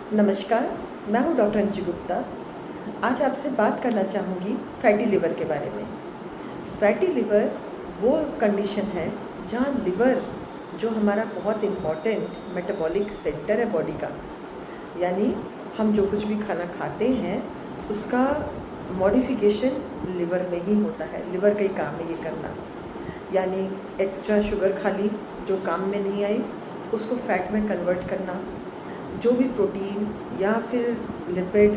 नमस्कार, मैं हूँ डॉक्टर अंजू गुप्ता। आज आपसे बात करना चाहूँगी फैटी लिवर के बारे में। फैटी लिवर वो कंडीशन है जहाँ लिवर, जो हमारा बहुत इम्पॉर्टेंट मेटाबॉलिक सेंटर है बॉडी का, यानी हम जो कुछ भी खाना खाते हैं उसका मॉडिफिकेशन लिवर में ही होता है। लिवर का ही काम है ये करना, यानी एक्स्ट्रा शुगर खा ली जो काम में नहीं आई उसको फैट में कन्वर्ट करना, जो भी प्रोटीन या फिर लिपिड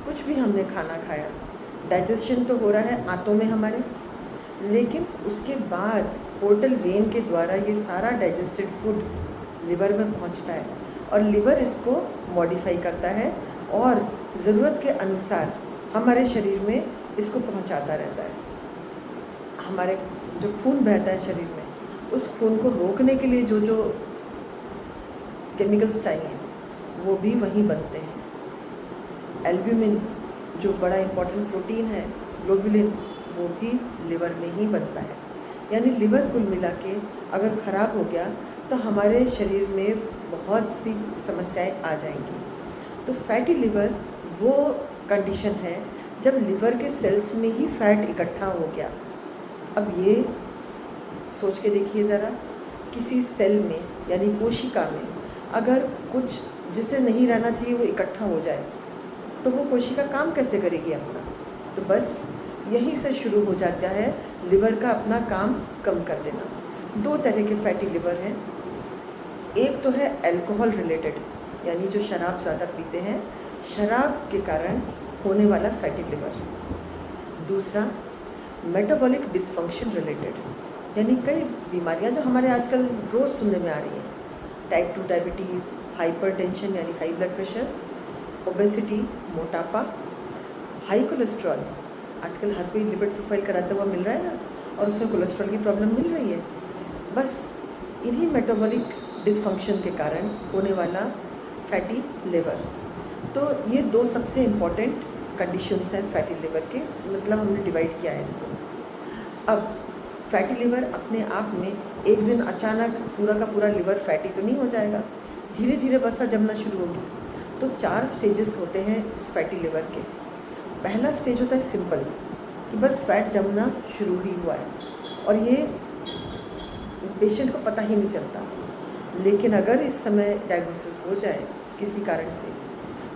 कुछ भी हमने खाना खाया, डाइजेशन तो हो रहा है आंतों में हमारे, लेकिन उसके बाद पोर्टल वेन के द्वारा ये सारा डाइजेस्टेड फूड लिवर में पहुंचता है और लिवर इसको मॉडिफाई करता है और ज़रूरत के अनुसार हमारे शरीर में इसको पहुंचाता रहता है। हमारे जो खून बहता है शरीर में, उस खून को रोकने के लिए जो जो केमिकल्स चाहिए वो भी वहीं बनते हैं। एल्ब्यूमिन जो बड़ा इम्पॉर्टेंट प्रोटीन है, ग्लोबुलिन, वो भी लिवर में ही बनता है। यानी लिवर कुल मिला के अगर ख़राब हो गया तो हमारे शरीर में बहुत सी समस्याएं आ जाएंगी। तो फैटी लिवर वो कंडीशन है जब लिवर के सेल्स में ही फैट इकट्ठा हो गया। अब ये सोच के देखिए ज़रा, किसी सेल में यानी कोशिका में अगर कुछ जिसे नहीं रहना चाहिए वो इकट्ठा हो जाए तो वो कोशिका काम कैसे करेगी अपना। तो बस यहीं से शुरू हो जाता है लिवर का अपना काम कम कर देना। दो तरह के फैटी लिवर हैं। एक तो है अल्कोहल रिलेटेड, यानी जो शराब ज़्यादा पीते हैं, शराब के कारण होने वाला फैटी लिवर। दूसरा मेटाबॉलिक डिसफंक्शन रिलेटेड, यानी कई बीमारियां जो हमारे आजकल रोज़ सुनने में आ रही हैं, टाइप 2 डायबिटीज़, हाइपरटेंशन यानी हाई ब्लड प्रेशर, ओबेसिटी मोटापा, हाई कोलेस्ट्रॉल। आजकल हर कोई लिपिड प्रोफाइल कराता हुआ मिल रहा है ना, और उसमें कोलेस्ट्रॉल की प्रॉब्लम मिल रही है। बस इन्हीं मेटाबॉलिक डिसफंक्शन के कारण होने वाला फैटी लिवर। तो ये दो सबसे इम्पॉर्टेंट कंडीशंस हैं फैटी लिवर के, मतलब हमने डिवाइड किया है इसको। अब फैटी लिवर अपने आप में एक दिन अचानक पूरा का पूरा लिवर फैटी तो नहीं हो जाएगा, धीरे धीरे वसा जमना शुरू होगी। तो 4 स्टेजेस होते हैं इस फैटी लिवर के। पहला स्टेज होता है सिंपल, कि बस फैट जमना शुरू ही हुआ है और ये पेशेंट को पता ही नहीं चलता। लेकिन अगर इस समय डायग्नोसिस हो जाए किसी कारण से,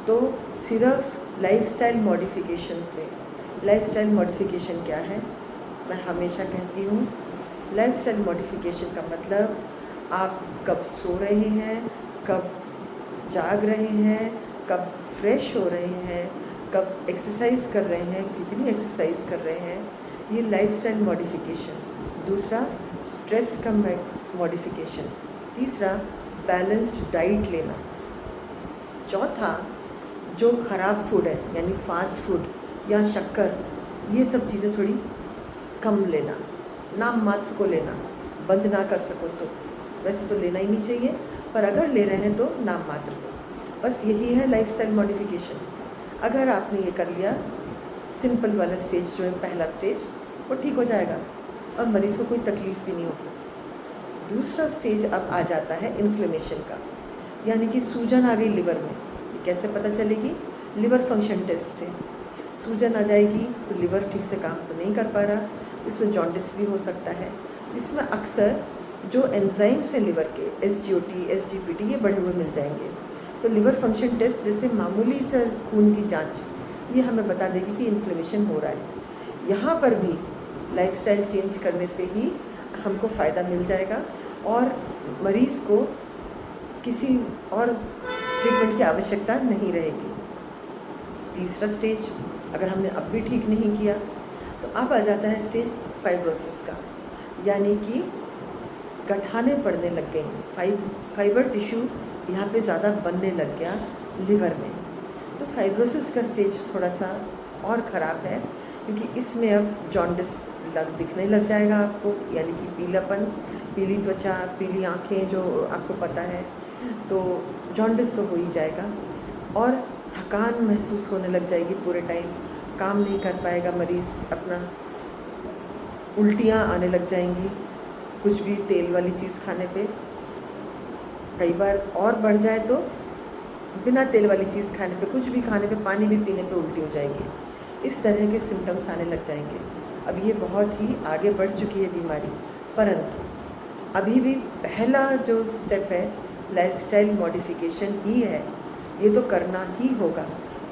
तो सिर्फ लाइफस्टाइल मॉडिफिकेशन से। लाइफस्टाइल मॉडिफिकेशन क्या है? मैं हमेशा कहती हूँ, लाइफस्टाइल मॉडिफिकेशन का मतलब आप कब सो रहे हैं, कब जाग रहे हैं, कब फ्रेश हो रहे हैं, कब एक्सरसाइज कर रहे हैं, कितनी एक्सरसाइज कर रहे हैं, ये लाइफस्टाइल मॉडिफिकेशन। दूसरा स्ट्रेस का मॉडिफिकेशन। तीसरा बैलेंस्ड डाइट लेना। चौथा जो ख़राब फूड है यानी फास्ट फूड या शक्कर, ये सब चीज़ें थोड़ी कम लेना, नाम मात्र को लेना, बंद ना कर सको तो। वैसे तो लेना ही नहीं चाहिए, पर अगर ले रहे हैं तो नाम मात्र को। बस यही है लाइफस्टाइल मॉडिफिकेशन। अगर आपने ये कर लिया, सिंपल वाला स्टेज जो है पहला स्टेज, वो ठीक हो जाएगा और मरीज़ को कोई तकलीफ़ भी नहीं होगी। दूसरा स्टेज अब आ जाता है इन्फ्लेमेशन का, यानी कि सूजन आ गई लिवर में। ये कैसे पता चलेगी? लिवर फंक्शन टेस्ट से। सूजन आ जाएगी तो लिवर ठीक से काम तो नहीं कर पा रहा, इसमें जॉन्डिस भी हो सकता है। इसमें अक्सर जो एंजाइम्स हैं लिवर के, SGOT, SGPT, ये बढ़े हुए मिल जाएंगे। तो लिवर फंक्शन टेस्ट जैसे मामूली से खून की जांच, ये हमें बता देगी कि इन्फ्लेमेशन हो रहा है। यहाँ पर भी लाइफस्टाइल चेंज करने से ही हमको फ़ायदा मिल जाएगा और मरीज़ को किसी और ट्रीटमेंट की आवश्यकता नहीं रहेगी। तीसरा स्टेज अगर हमने अब भी ठीक नहीं किया तो अब आ जाता है स्टेज फाइब्रोसिस का, यानी कि गठाने पड़ने लग गई, फाइबर टिश्यू यहाँ पे ज़्यादा बनने लग गया लिवर में। तो फाइब्रोसिस का स्टेज थोड़ा सा और ख़राब है, क्योंकि इसमें अब जॉन्डिस दिखने लग जाएगा आपको, यानी कि पीलापन, पीली त्वचा, पीली आँखें जो आपको पता है, तो जॉन्डिस तो हो ही जाएगा। और थकान महसूस होने लग जाएगी, पूरे टाइम काम नहीं कर पाएगा मरीज़ अपना, उल्टियाँ आने लग जाएंगी कुछ भी तेल वाली चीज़ खाने पे। कई बार और बढ़ जाए तो बिना तेल वाली चीज़ खाने पे, कुछ भी खाने पे, पानी भी पीने पे उल्टी हो जाएगी। इस तरह के सिम्टम्स आने लग जाएंगे। अब ये बहुत ही आगे बढ़ चुकी है बीमारी, परंतु अभी भी पहला जो स्टेप है लाइफस्टाइल मॉडिफिकेशन ही है। ये तो करना ही होगा।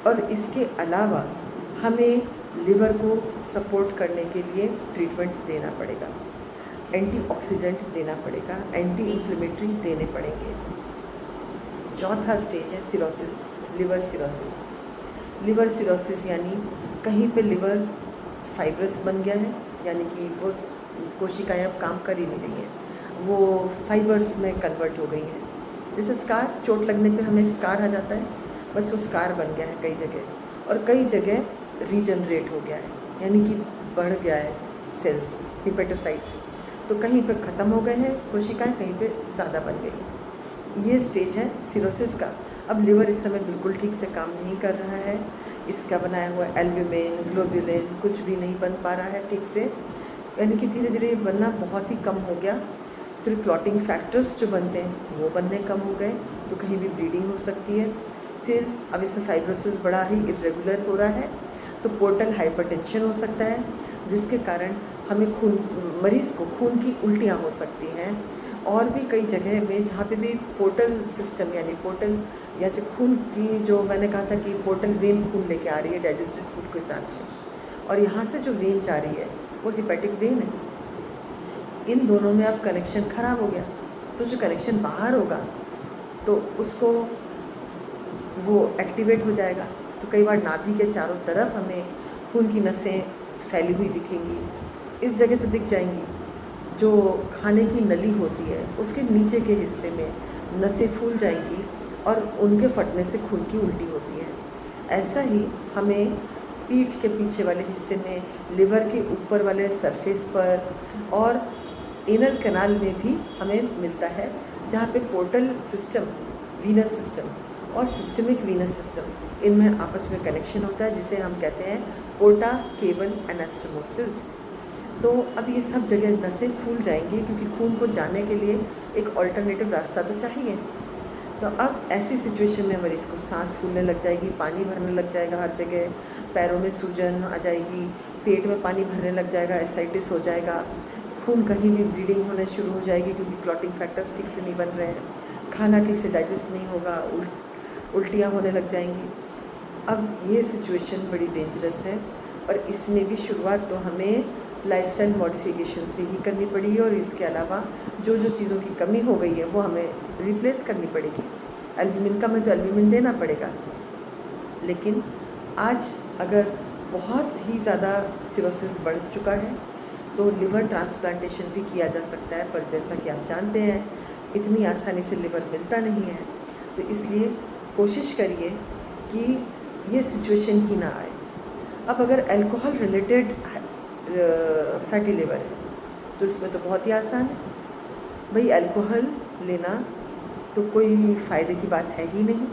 और इसके अलावा हमें लिवर को सपोर्ट करने के लिए ट्रीटमेंट देना पड़ेगा, एंटीऑक्सीडेंट देना पड़ेगा, एंटी इन्फ्लेमेटरी देने पड़ेंगे। चौथा स्टेज है cirrhosis, liver cirrhosis. Liver cirrhosis यानी कहीं पे लिवर फाइब्रस बन गया है, यानी कि वो कोशिकाएं अब काम कर ही नहीं रही हैं, वो फाइबर्स में कन्वर्ट हो गई हैं। जैसे स्कार, चोट लगने पे हमें स्कार आ जाता है, बस वो स्कार बन गया है कई जगह, और कई जगह रीजनरेट हो गया है, यानी कि बढ़ गया है सेल्स, हिपेटोसाइट्स, तो कहीं पे ख़त्म हो गए हैं कोशिकाएं, कहीं पे ज़्यादा बन गई। ये स्टेज है सिरोसिस का। अब लिवर इस समय बिल्कुल ठीक से काम नहीं कर रहा है, इसका बनाया हुआ एल्ब्यूमिन, ग्लोबुलिन कुछ भी नहीं बन पा रहा है ठीक से, यानी कि धीरे धीरे बनना बहुत ही कम हो गया। फिर क्लॉटिंग फैक्टर्स जो बनते हैं वो बनने कम हो गए, तो कहीं भी ब्लीडिंग हो सकती है। फिर अब इसमें फाइब्रोसिस बड़ा ही इरेगुलर हो रहा है, तो पोर्टल हाइपरटेंशन हो सकता है, जिसके कारण हमें मरीज़ को खून की उल्टियाँ हो सकती हैं। और भी कई जगह में जहाँ पे भी पोर्टल सिस्टम, यानी पोर्टल या जो खून की, जो मैंने कहा था कि पोर्टल वेन खून लेके आ रही है डाइजेस्टेड फूड के साथ में, और यहाँ से जो वेन जा रही है वो हिपैटिक वेन है। इन दोनों में अब कनेक्शन ख़राब हो गया, तो जो कनेक्शन बाहर होगा तो उसको वो एक्टिवेट हो जाएगा। तो कई बार नाभि के चारों तरफ हमें खून की नसें फैली हुई दिखेंगी। इस जगह तो दिख जाएंगी, जो खाने की नली होती है उसके नीचे के हिस्से में नसें फूल जाएंगी और उनके फटने से खून की उल्टी होती है। ऐसा ही हमें पीठ के पीछे वाले हिस्से में, लिवर के ऊपर वाले सरफेस पर और एनल कैनाल में भी हमें मिलता है, जहाँ पे पोर्टल सिस्टम, वीनस सिस्टम और सिस्टमिक वीनस सिस्टम, इनमें आपस में कनेक्शन होता है, जिसे हम कहते हैं पोर्टा केबल एनास्टोमोसिस। तो अब ये सब जगह नसें फूल जाएंगी, क्योंकि खून को जाने के लिए एक ऑल्टरनेटिव रास्ता तो चाहिए। तो अब ऐसी सिचुएशन में मरीज़ को सांस फूलने लग जाएगी, पानी भरने लग जाएगा हर जगह, पैरों में सूजन आ जाएगी, पेट में पानी भरने लग जाएगा, एसाइटिस हो जाएगा, खून कहीं भी ब्लीडिंग होने शुरू हो जाएगी, क्योंकि क्लॉटिंग फैक्टर्स ठीक से नहीं बन रहे हैं, खाना ठीक से डाइजेस्ट नहीं होगा, उल्टियाँ होने लग जाएंगी। अब ये सिचुएशन बड़ी डेंजरस है, और इसमें भी शुरुआत तो हमें लाइफस्टाइल मॉडिफिकेशन से ही करनी पड़ेगी, और इसके अलावा जो जो चीज़ों की कमी हो गई है वो हमें रिप्लेस करनी पड़ेगी। एल्ब्यूमिन का, हमें तो एल्ब्यूमिन देना पड़ेगा, लेकिन आज अगर बहुत ही ज़्यादा सिरोसिस बढ़ चुका है तो लिवर ट्रांसप्लांटेशन भी किया जा सकता है, पर जैसा कि आप जानते हैं इतनी आसानी से लिवर मिलता नहीं है। तो इसलिए कोशिश करिए कि ये सिचुएशन ही ना आए। अब अगर अल्कोहल रिलेटेड फैटी लिवर है तो इसमें तो बहुत ही आसान है भाई, अल्कोहल लेना तो कोई फ़ायदे की बात है ही नहीं,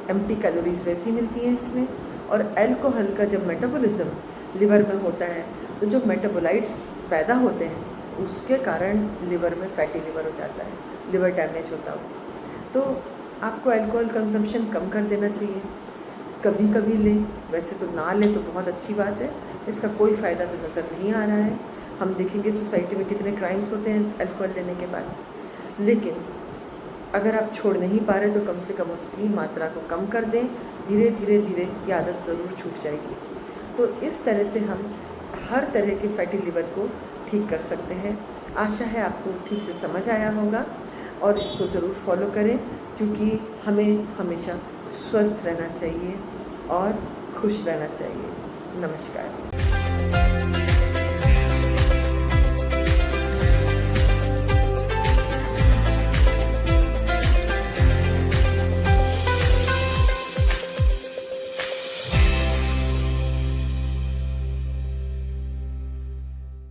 एम्प्टी कैलोरीज वैसे ही मिलती हैं इसमें। और अल्कोहल का जब मेटाबॉलिज्म लिवर में होता है तो जो मेटाबोलाइट्स पैदा होते हैं उसके कारण लिवर में फैटी लिवर हो जाता है, लिवर डैमेज होता हो। तो आपको अल्कोहल कंजम्पशन कम कर देना चाहिए, कभी कभी लें, वैसे तो ना लें तो बहुत अच्छी बात है, इसका कोई फ़ायदा तो नज़र नहीं आ रहा है। हम देखेंगे सोसाइटी में कितने क्राइम्स होते हैं अल्कोहल लेने के बाद। लेकिन अगर आप छोड़ नहीं पा रहे तो कम से कम उसकी मात्रा को कम कर दें, धीरे धीरे धीरे ये आदत ज़रूर छूट जाएगी। तो इस तरह से हम हर तरह के फैटी लिवर को ठीक कर सकते हैं। आशा है आपको ठीक से समझ आया होगा, और इसको ज़रूर फॉलो करें, क्योंकि हमें हमेशा स्वस्थ रहना चाहिए और खुश रहना चाहिए। नमस्कार।